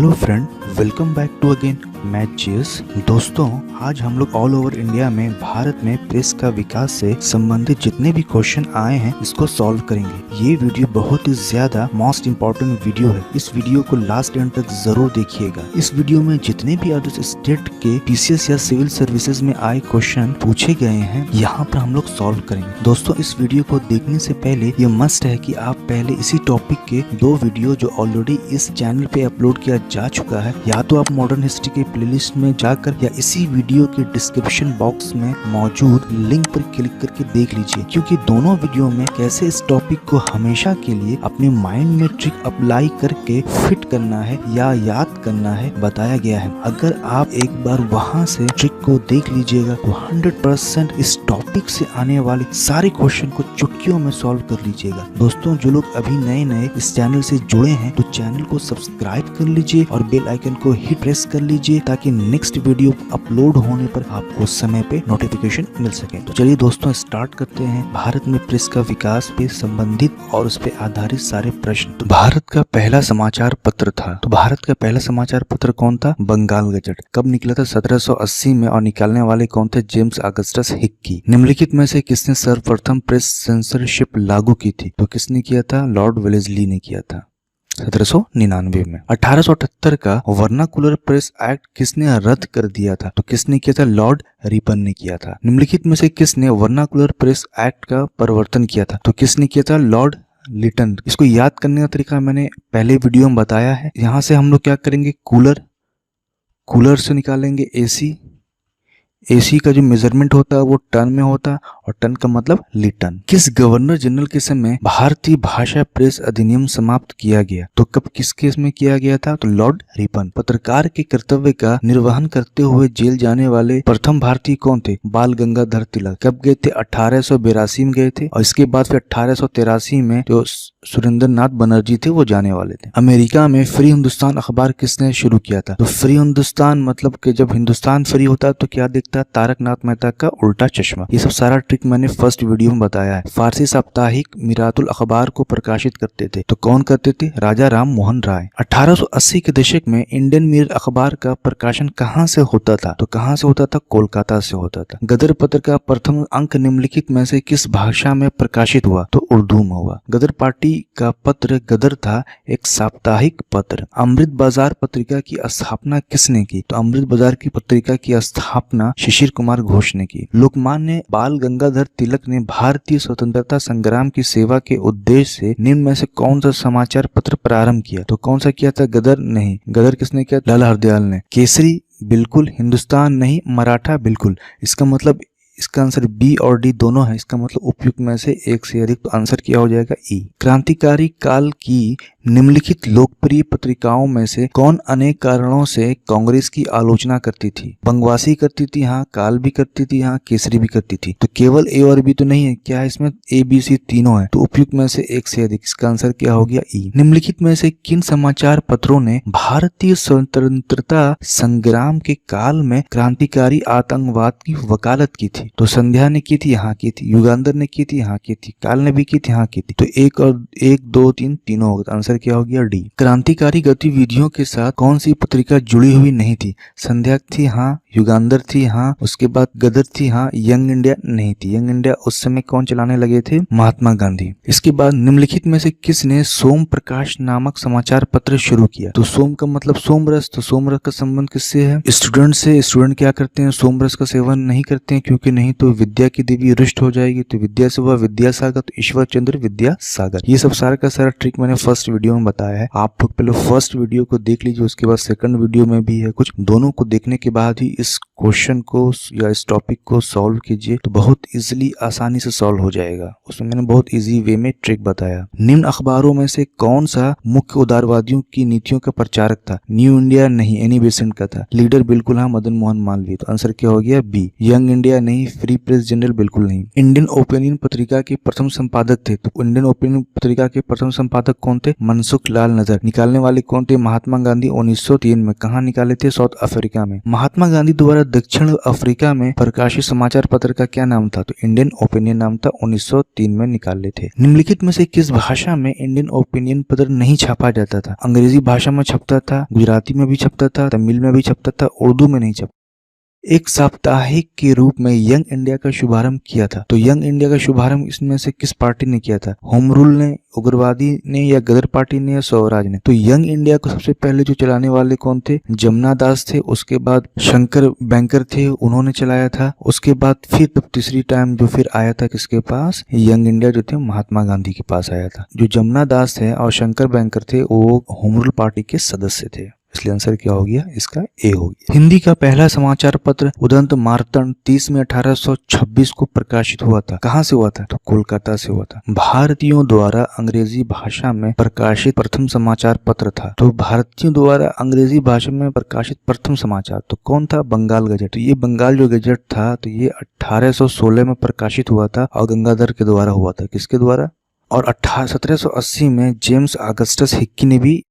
Hello friend, welcome back to again math GS. दोस्तों, आज हम लोग ऑल ओवर इंडिया में भारत में प्रेस का विकास से संबंधित जितने भी क्वेश्चन आए हैं इसको सॉल्व करेंगे। ये वीडियो बहुत ही ज्यादा मोस्ट इम्पोर्टेंट वीडियो है। इस वीडियो को लास्ट एंड तक जरूर देखिएगा। इस वीडियो में जितने भी अदर स्टेट के टीसीएस या सिविल सर्विसेज में आए क्वेश्चन पूछे गए हैं यहाँ पर हम लोग सॉल्व करेंगे। दोस्तों, इस वीडियो को देखने से पहले ये मस्ट है कि आप पहले इसी टॉपिक के 2 वीडियो जो ऑलरेडी इस चैनल पे अपलोड किया जा चुका है, या तो आप मॉडर्न हिस्ट्री के प्लेलिस्ट में जाकर या इसी वीडियो के डिस्क्रिप्शन बॉक्स में मौजूद लिंक पर क्लिक करके देख लीजिए, क्योंकि दोनों वीडियो में कैसे इस टॉपिक को हमेशा के लिए अपने माइंड में ट्रिक अप्लाई करके फिट करना है या याद करना है बताया गया है। अगर आप एक बार वहां से ट्रिक को देख लीजिएगा तो 100% इस टॉपिक से आने वाले सारे क्वेश्चन को चुटकियों में सॉल्व कर लीजिएगा। दोस्तों, जो लोग अभी नए नए इस चैनल से जुड़े हैं तो चैनल को सब्सक्राइब कर लीजिए और बेल आइकन को हिट प्रेस कर लीजिए ताकि नेक्स्ट वीडियो अपलोड होने पर आपको समय पे नोटिफिकेशन मिल सके। तो चलिए दोस्तों, स्टार्ट करते हैं भारत में प्रेस का विकास पे संबंधित और उस पे आधारित सारे प्रश्न। तो भारत का पहला समाचार पत्र था, तो भारत का पहला समाचार पत्र कौन था? बंगाल गजट। कब निकला था? 1780 में, और निकालने वाले कौन थे? James Augustus Hickey. निम्नलिखित में से किसने सर्वप्रथम प्रेस सेंसरशिप लागू की थी? तो किसने किया था? लॉर्ड वेलेस्ली ने किया था 1799 में। 1878 का वर्नाकुलर प्रेस एक्ट किसने रद्द कर दिया था? तो किसने किया था? लॉर्ड रिपन ने किया था। निम्नलिखित में से किसने वर्नाकुलर प्रेस एक्ट का परिवर्तन किया था? तो किसने किया था? लॉर्ड लिटन। इसको याद करने का तरीका मैंने पहले वीडियो में बताया है। यहाँ से हम लोग क्या करेंगे? कूलर से निकालेंगे एसी का जो मेजरमेंट होता है वो टन में होता है, और टन का मतलब लीटन। किस गवर्नर जनरल के समय भारतीय भाषा प्रेस अधिनियम समाप्त किया गया? तो कब, किस केस में किया गया था? तो लॉर्ड रिपन। पत्रकार के कर्तव्य का निर्वहन करते हुए जेल जाने वाले प्रथम भारतीय कौन थे? बाल गंगाधर तिलक। कब गए थे? 1882 में गए थे, और इसके बाद फिर 1883 में जो सुरेंद्र नाथ बनर्जी थे वो जाने वाले थे। अमेरिका में फ्री हिंदुस्तान अखबार किसने शुरू किया था? तो फ्री हिंदुस्तान मतलब कि जब हिंदुस्तान फ्री होता है तो क्या दिखता है? तारक नाथ मेहता का उल्टा चश्मा। ये सब सारा ट्रिक मैंने फर्स्ट वीडियो में बताया है। फारसी साप्ताहिक मिरातुल अखबार को प्रकाशित करते थे, तो कौन करते थे? राजा राम मोहन राय। 1880 के दशक में इंडियन मिरर अखबार का प्रकाशन कहाँ से होता था? तो कहाँ से होता था? कोलकाता से होता था। गदर पत्र का प्रथम अंक निम्नलिखित में से किस भाषा में प्रकाशित हुआ? तो उर्दू में हुआ। गदर पार्टी का पत्र गदर था एक साप्ताहिक पत्र। अमृत बाजार पत्रिका की स्थापना किसने की? तो अमृत बाजार की पत्रिका की स्थापना शिशिर कुमार घोष ने की। लोकमान्य बाल गंगाधर तिलक ने भारतीय स्वतंत्रता संग्राम की सेवा के उद्देश्य से निम्न में से कौन सा समाचार पत्र प्रारंभ किया? तो कौन सा किया था? गदर नहीं। गदर किसने किया? लाला हरदयाल ने। केसरी बिल्कुल, हिंदुस्तान नहीं, मराठा बिल्कुल। इसका मतलब इसका आंसर बी और डी दोनों है। इसका मतलब उपयुक्त में से एक से अधिक, तो आंसर क्या हो जाएगा? ई। क्रांतिकारी काल की निम्नलिखित लोकप्रिय पत्रिकाओं में से कौन अनेक कारणों से कांग्रेस की आलोचना करती थी? बंगवासी करती थी, हाँ। काल भी करती थी, हाँ। केसरी भी करती थी। तो केवल ए और बी तो नहीं है, क्या है इसमें? ए बी सी तीनों है, तो उपयुक्त में से एक से अधिक। इसका आंसर क्या हो गया? ई। निम्नलिखित में से किन समाचार पत्रों ने भारतीय स्वतंत्रता संग्राम के काल में क्रांतिकारी आतंकवाद की वकालत की थी? तो संध्या ने की थी, हाँ की थी। युगांधर ने की थी, हाँ की थी। काल ने भी की थी, हाँ की थी। तो 1 2 3 तीनों होगा। आंसर क्या हो गया? डी। क्रांतिकारी गतिविधियों के साथ कौन सी पत्रिका जुड़ी हुई नहीं थी? संध्या थी, हाँ। युगांधर थी, हाँ। उसके बाद गदर थी, हाँ। यंग इंडिया नहीं थी। यंग इंडिया उस समय कौन चलाने लगे थे? महात्मा गांधी। इसके बाद निम्नलिखित में से किसने सोम प्रकाश नामक समाचार पत्र शुरू किया? तो सोम का मतलब सोमरस, तो सोमरस का संबंध किससे है? स्टूडेंट से। स्टूडेंट क्या करते हैं? सोमरस का सेवन नहीं करते हैं, क्योंकि नहीं तो विद्या की देवी रुष्ट हो जाएगी। तो विद्या से हुआ विद्यासागर, तो ईश्वर चंद्र विद्यासागर। ये सब सारा का सारा ट्रिक मैंने फर्स्ट वीडियो में बताया है। आप लोग पहले फर्स्ट वीडियो को देख लीजिए, उसके बाद सेकंड वीडियो में भी है कुछ। दोनों को देखने के बाद ही इस क्वेश्चन को या इस टॉपिक को सॉल्व कीजिए, तो बहुत इजीली, आसानी से सॉल्व हो जाएगा। उसमें मैंने बहुत इजी वे में ट्रिक बताया। निम्न अखबारों में से कौन सा मुख्य उदारवादियों की नीतियों का प्रचारक था? न्यू इंडिया नहीं, एनी बेसेंट का था। लीडर बिल्कुल हाँ, मदन मोहन मालवीय। तो आंसर क्या हो गया? बी। यंग इंडिया नहीं, नहीं, फ्री प्रेस जर्नल बिल्कुल नहीं। इंडियन ओपिनियन पत्रिका के प्रथम संपादक थे, तो इंडियन ओपिनियन पत्रिका के प्रथम संपादक कौन थे? मनसुख लाल नजर। निकालने वाले कौन थे? महात्मा गांधी। 1903 में। कहाँ निकाले थे? साउथ अफ्रीका में। महात्मा गांधी द्वारा दक्षिण अफ्रीका में प्रकाशित समाचार पत्र का क्या नाम था? तो इंडियन ओपिनियन नाम था। 1903 में निकाले थे। निम्नलिखित में से किस भाषा में इंडियन ओपिनियन पत्र नहीं छापा जाता था? अंग्रेजी भाषा में छपता था, गुजराती में भी छपता था, तमिल में भी छपता था, उर्दू में नहीं छपता। एक साप्ताहिक के रूप में यंग इंडिया का शुभारंभ किया था, तो यंग इंडिया का शुभारंभ इसमें से किस पार्टी ने किया था? होम रूल ने, उग्रवादी ने, या गदर पार्टी ने, या स्वराज ने? तो यंग इंडिया को सबसे पहले जो चलाने वाले कौन थे? जमुना दास थे। उसके बाद शंकर बैंकर थे, उन्होंने चलाया था। उसके बाद फिर तीसरी टाइम जो फिर आया था किसके पास? यंग इंडिया जो थे महात्मा गांधी के पास आया था। जो जमुना दास थे और शंकर बैंकर थे वो होम रूल पार्टी के सदस्य थे, इसलिए आंसर क्या हो गया? इसका ए हो गया। हिंदी का पहला समाचार पत्र उदंत मार्तंड 30 में 1826 को प्रकाशित हुआ था। कहाँ से हुआ था? तो कोलकाता से हुआ था। भारतीयों द्वारा अंग्रेजी भाषा में प्रकाशित प्रथम समाचार पत्र था, तो भारतीयों द्वारा अंग्रेजी भाषा में प्रकाशित प्रथम समाचार तो कौन था? बंगाल गजट। ये बंगाल जो गजट था तो ये 1816 में प्रकाशित हुआ था और गंगाधर के द्वारा हुआ था। किसके द्वारा? और 1780 में जेम्स ऑगस्टस हिक्की ने भी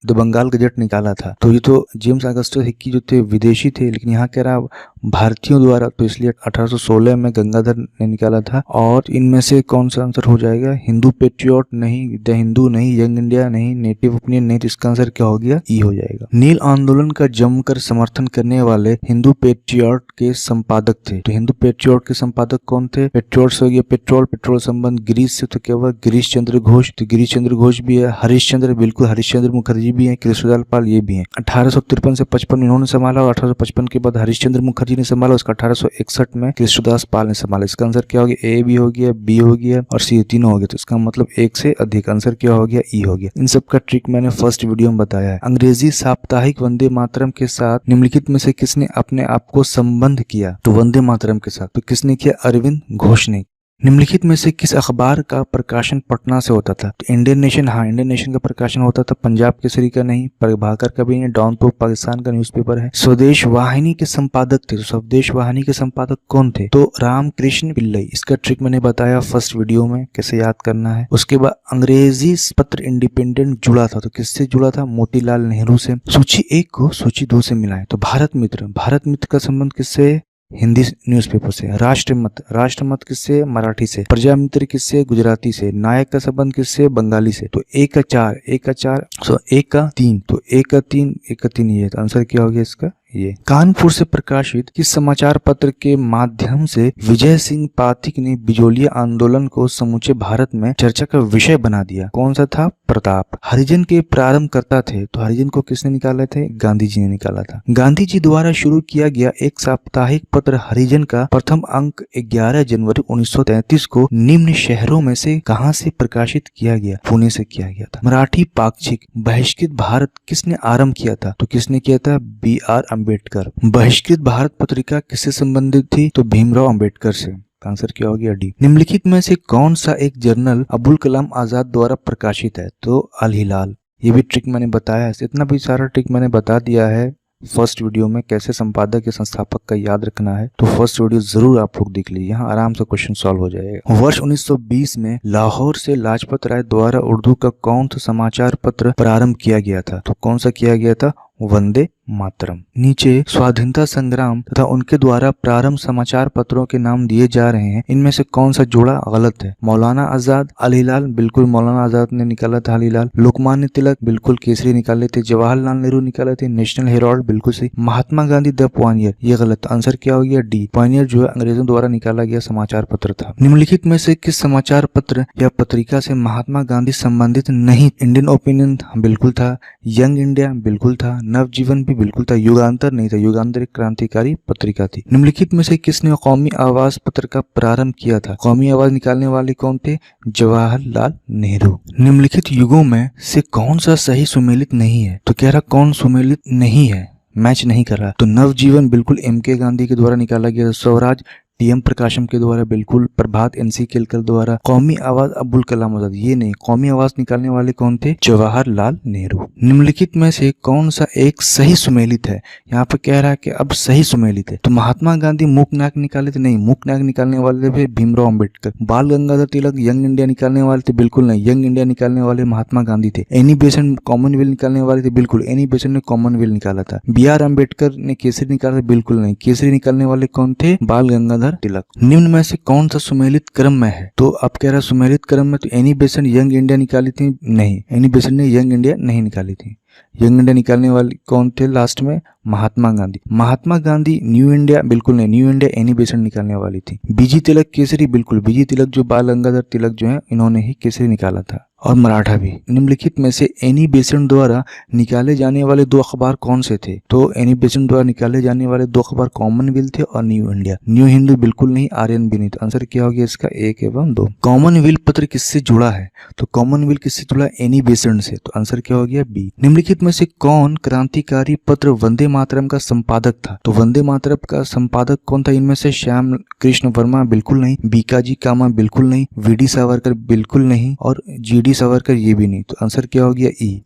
द बंगाल गजट निकाला था। तो ये तो जेम्स ऑगस्टस हिक्की जो थे विदेशी थे, लेकिन यहाँ कह रहा भारतीयों द्वारा, तो इसलिए 1816 में गंगाधर ने निकाला था। और इनमें से कौन सा आंसर हो जाएगा? हिंदू पेट्रियट नहीं, द हिंदू नहीं, यंग इंडिया नहीं, नेटिव ओपिनियन नहीं, तो इसका आंसर क्या हो गया? ई हो जाएगा। नील आंदोलन का जमकर समर्थन करने वाले हिंदू पेट्रियट के संपादक थे, तो हिंदू पेट्रियट के संपादक कौन थे? पेट्रियट्स हो गया पेट्रोल संबंध ग्रीस से, तो क्या हुआ? गिरीश चंद्र घोष। तो गिरीश चंद्र घोष भी है। हरिश्चंद्र, बिल्कुल हरिश्चंद्र मुखर्जी भी है। कृष्णलाल पाल ये भी हैं। 1853 से 55 इन्होंने संभाला और 1855 के बाद हरिश्चंद्र मुखर्जी ने संभाला। उसका 1861 में कृष्णदास पाल ने संभाला। इसका आंसर क्या हो गया? ए भी हो गया, बी हो गया और सी तीनों हो गया। तो इसका मतलब एक से अधिक। आंसर क्या हो गया? ई हो गया। इन सब का ट्रिक मैंने फर्स्ट वीडियो में बताया है। अंग्रेजी साप्ताहिक वंदे मातरम के साथ निम्नलिखित में से किसने अपने आप को संबंध किया? तो वंदे मातरम के साथ तो किसने किया? अरविंद घोष ने। निम्नलिखित में से किस अखबार का प्रकाशन पटना से होता था? तो इंडियन नेशन। हाँ, इंडियन नेशन का प्रकाशन होता था। पंजाब केसरी का नहीं, प्रभाकर का भी नहीं, डॉन तो पाकिस्तान का न्यूज़पेपर है। स्वदेश वाहिनी के संपादक थे, तो स्वदेश वाहिनी के संपादक कौन थे? तो रामकृष्ण पिल्लई। इसका ट्रिक मैंने बताया फर्स्ट वीडियो में कैसे याद करना है। उसके बाद अंग्रेजी पत्र इंडिपेंडेंट जुड़ा था, तो किससे जुड़ा था? मोतीलाल नेहरू से। सूची 1 को सूची 2 से मिलाएं, तो भारत मित्र का संबंध किससे? हिंदी न्यूज़पेपर से। राष्ट्रमत किससे? मराठी से। प्रजा मित्र किससे? गुजराती से। नायक का संबंध किससे? बंगाली से। तो 1 का 4, 1 का 4, 1 का 3, तो 1 का 3, 1 का 3 ये। तो आंसर क्या हो गया इसका? ये। कानपुर से प्रकाशित किस समाचार पत्र के माध्यम से विजय सिंह पाठक ने बिजोलिया आंदोलन को समूचे भारत में चर्चा का विषय बना दिया? कौन सा था? प्रताप। हरिजन के प्रारंभकर्ता थे, तो हरिजन को किसने निकाले थे? गांधी जी ने निकाला था। गांधी जी द्वारा शुरू किया गया एक साप्ताहिक पत्र हरिजन का प्रथम अंक 11 जनवरी 1933 को निम्न शहरों में से कहां से प्रकाशित किया गया? पुणे से किया गया था। मराठी पाक्षिक बहिष्कृत भारत किसने आरंभ किया था? तो किसने किया था? B.R. अम्बेडकर। बहिष्कृत भारत पत्रिका किससे संबंधित थी? तो भीमराव अम्बेडकर से। आंसर क्या हो गया? डी। निम्नलिखित में से कौन सा एक जर्नल अबुल कलाम आजाद द्वारा प्रकाशित है? तो अल हिलाल। ये भी ट्रिक मैंने बताया है। इतना भी सारा ट्रिक मैंने बता दिया है फर्स्ट वीडियो में, कैसे संपादक या संस्थापक का याद रखना है। तो फर्स्ट वीडियो जरूर आप लोग देख लीजिए, यहाँ आराम से क्वेश्चन सॉल्व हो जाएगा। वर्ष 1920 में लाहौर से लाजपत राय द्वारा उर्दू का कौन सा समाचार पत्र प्रारंभ किया गया था? तो कौन सा किया गया था? वंदे मातरम। नीचे स्वाधीनता संग्राम तथा उनके द्वारा प्रारंभ समाचार पत्रों के नाम दिए जा रहे हैं, इनमें से कौन सा जोड़ा गलत है? मौलाना आजाद, अल हिलाल, बिल्कुल मौलाना आजाद ने निकाला था अल हिलाल। लोकमान्य तिलक, बिल्कुल केसरी निकाले थे। जवाहरलाल नेहरू निकाले थे नेशनल हेराल्ड, बिल्कुल सही। महात्मा गांधी द पॉइनियर, ये गलत। आंसर क्या हो गया? डी। पॉइनियर जो है अंग्रेजों द्वारा निकाला गया समाचार पत्र था। निम्नलिखित में से किस समाचार पत्र या पत्रिका से महात्मा गांधी संबंधित नहीं? इंडियन ओपिनियन बिल्कुल था, यंग इंडिया बिल्कुल था, नवजीवन भी बिल्कुल था, युगांतर नहीं था। युगांतर एक क्रांतिकारी पत्रिका थी। निम्नलिखित में से किसने कौमी आवाज पत्र का प्रारंभ किया था? कौमी आवाज निकालने वाले कौन थे? जवाहरलाल नेहरू। निम्नलिखित युगों में से कौन सा सही सुमेलित नहीं है? तो कह रहा कौन सुमेलित नहीं है, मैच नहीं कर रहा। तो नवजीवन बिल्कुल MK गांधी के द्वारा निकाला गया। स्वराज टीएम प्रकाशम के द्वारा बिल्कुल, प्रभात एनसी केलकर द्वारा, कौमी आवाज अब्दुल कलाम आजाद, ये नहीं, कौमी आवाज निकालने वाले कौन थे? जवाहरलाल नेहरू। निम्नलिखित में से कौन सा एक सही सुमेलित है? यहाँ पे कह रहा है कि अब सही सुमेलित है। तो महात्मा गांधी मूकनायक निकाले थे? नहीं, मूकनायक निकालने वाले थे भीमराव अम्बेडकर। बाल गंगाधर तिलक यंग इंडिया निकालने वाले थे? बिल्कुल नहीं, यंग इंडिया निकालने वाले महात्मा गांधी थे। एनी बेसेंट कॉमनवेल्थ निकालने वाले थे? बिल्कुल, एनी बेसेंट ने कॉमनवेल्थ निकाला था। बी आर अम्बेडकर ने केसरी निकाला था? बिल्कुल नहीं, केसरी निकालने वाले कौन थे? बाल गंगाधर तिलक। निम्न में से कौन सा सुमेलित क्रम में है? तो अब कह रहा सुमेलित क्रम में, तो एनी बेसेंट यंग इंडिया निकाली थी? नहीं, एनी बेसेंट ने यंग इंडिया नहीं निकाली थी। यंग इंडिया निकालने वाले कौन थे लास्ट में? महात्मा गांधी। Mahatma Gandhi new India? बिल्कुल नहीं, न्यू इंडिया एनी बेसेंट निकालने वाली थी। बीजी तिलक केसरी? बिल्कुल, बीजी तिलक जो बाल गंगाधर तिलक जो है इन्होंने ही केसरी निकाला था, और मराठा भी। निम्नलिखित में से एनी बेसेंट द्वारा निकाले जाने वाले दो अखबार कौन से थे? तो एनी बेसेंट द्वारा निकाले जाने वाले दो अखबार कॉमनवेल्थ थे और न्यू इंडिया। न्यू हिंदू बिल्कुल नहीं, आर्यन भी नहीं। तो आंसर क्या हो गया इसका? 1 एवं 2। कॉमनवेल्थ पत्र किससे जुड़ा है? तो कॉमनवेल्थ किससे जुड़ा? एनी बेसेंट से। तो आंसर क्या हो गया? बी। निम्नलिखित में से कौन क्रांतिकारी पत्र वंदे मातरम का संपादक था? तो वंदे मातरम का संपादक कौन था? इनमें से श्याम कृष्ण वर्मा? बिल्कुल नहीं। बीकाजी कामा? बिल्कुल नहीं। वीडी सावरकर? बिल्कुल नहीं। और जीडी सावरकर? ये भी नहीं। तो आंसर क्या हो गया? ई।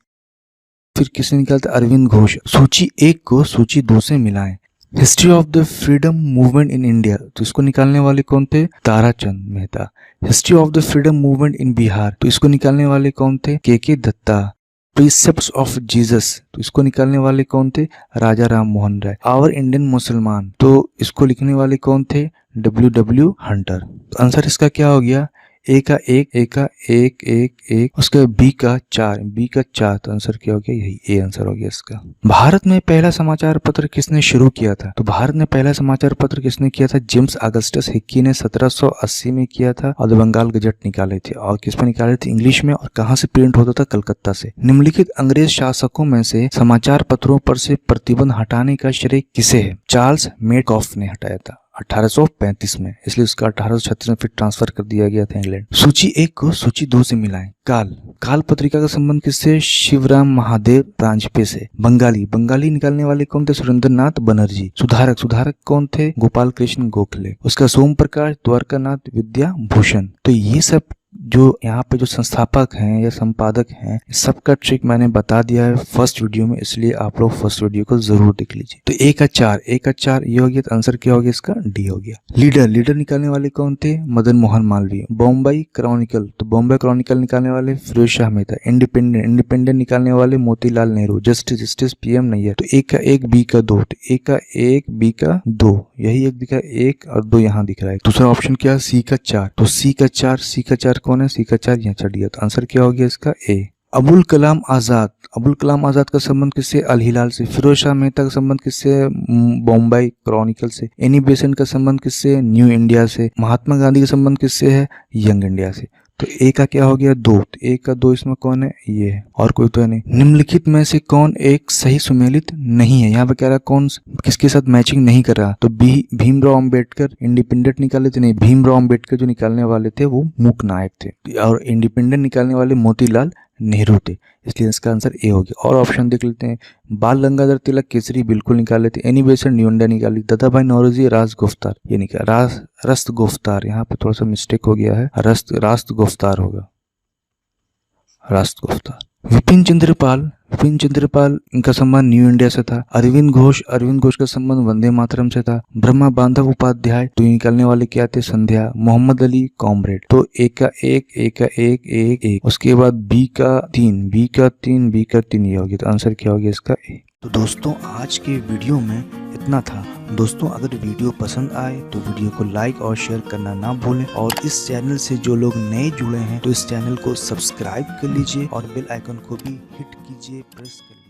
फिर किसने निकाला? अरविंद घोष। सूची 1 को सूची 2 से मिलाएं। History of the freedom movement in India, तो इसको निकालने वाले कौन थे? Tarachand Mehta. History of the freedom movement in Bihar, तो इसको निकालने वाले कौन थे? के दत्ता। प्रीसेप्ट्स ऑफ जीसस, तो इसको निकालने वाले कौन थे? राजा राम मोहन राय। आवर इंडियन मुसलमान, तो इसको लिखने वाले कौन थे? W Hunter. तो आंसर इसका क्या हो गया? ए का 1, उसका बी का 4, तो आंसर क्या हो गया? यही ए आंसर हो गया इसका। भारत में पहला समाचार पत्र किसने शुरू किया था? तो भारत में पहला समाचार पत्र किसने किया था? जेम्स अगस्टस हिक्की ने 1780 में किया था, और बंगाल गजट निकाले थे। और किस पर निकाले थे? इंग्लिश में। और कहाँ से प्रिंट होता था? कलकत्ता से। निम्नलिखित अंग्रेज शासकों में से समाचार पत्रों पर से प्रतिबंध हटाने का श्रेय किसे है? चार्ल्स मेडकॉफ ने हटाया था 1835 में, इसलिए उसका 1836 में फिर ट्रांसफर कर दिया गया था इंग्लैंड। सूची 1 को सूची 2 से मिलाएं। काल पत्रिका का संबंध किससे? शिवराम महादेव राजपे से। बंगाली निकालने वाले कौन थे? सुरेंद्रनाथ बनर्जी। सुधारक कौन थे? गोपाल कृष्ण गोखले। उसका सोम प्रकाश, द्वारकानाथ विद्या भूषण। तो ये सब जो यहाँ पे जो संस्थापक हैं या संपादक हैं, सबका ट्रिक मैंने बता दिया है फर्स्ट वीडियो में, इसलिए आप लोग फर्स्ट वीडियो को जरूर देख लीजिए। तो ए का 4 ये हो गया। तो आंसर क्या हो गया इसका? डी हो गया। लीडर निकालने वाले कौन थे? मदन मोहन मालवीय। बॉम्बई क्रॉनिकल, तो बॉम्बे क्रॉनिकल निकालने वाले फिरोज शाह मेहता। इंडिपेंडेंट निकालने वाले मोतीलाल नेहरू। Justice PM Nayyar. तो ए का 1, बी का 2, तो ए का 1, बी का 2, यही एक दिखा 1 और 2 यहाँ दिख रहा है। दूसरा ऑप्शन क्या है? सी का 4, तो सी का 4 कौन है? सी का 4 यहाँ चढ़ गया। तो आंसर क्या हो गया इसका? ए। अबुल कलाम आजाद का संबंध किससे? अल हिलाल से। फिरोज शाह मेहता का संबंध किससे? बॉम्बे क्रॉनिकल से। एनी बेसेंट का संबंध किससे? न्यू इंडिया से। महात्मा गांधी का संबंध किससे है? यंग इंडिया से। तो ए का क्या हो गया? 2, तो ए का 2 इसमें कौन है? ये है, और कोई तो है नहीं। निम्नलिखित में से कौन एक सही सुमेलित नहीं है? यहाँ पे कह रहा कौन किसके साथ मैचिंग नहीं कर रहा? तो बी भीमराव अम्बेडकर। इंडिपेंडेंट निकाले थे? नहीं, भीमराव अम्बेडकर जो निकालने वाले थे वो मूक नायक थे, और इंडिपेंडेंट निकालने वाले मोतीलाल नेहरू थे, इसलिए इसका आंसर ए हो गया। और ऑप्शन देख लेते हैं। बाल गंगाधर तिलक केसरी बिल्कुल निकाले थे। एनी बेसेंट न्यू इंडिया निकाली। दादा भाई नौरोजी राज गुफ्तार, ये निकाला। रस्त गुफ्तार, यहाँ पे थोड़ा सा मिस्टेक हो गया है, रास्त गुफ्तार होगा, रास्त गुफ्तार। विपिन चंद्रपाल इनका संबंध न्यू इंडिया से था। अरविंद घोष का संबंध वंदे मातरम से था। ब्रह्मा बांधव उपाध्याय, तो निकलने वाले क्या थे? संध्या। मोहम्मद अली कॉमरेड। तो ए का 1, उसके बाद बी का 3 ये हो गया। तो आंसर क्या हो गया इसका? ए। तो दोस्तों आज के वीडियो में इतना था। दोस्तों अगर वीडियो पसंद आए तो वीडियो को लाइक और शेयर करना ना भूलें, और इस चैनल से जो लोग नए जुड़े हैं तो इस चैनल को सब्सक्राइब कर लीजिए और बेल आइकन को भी हिट कीजिए, प्रेस कर लीजिए।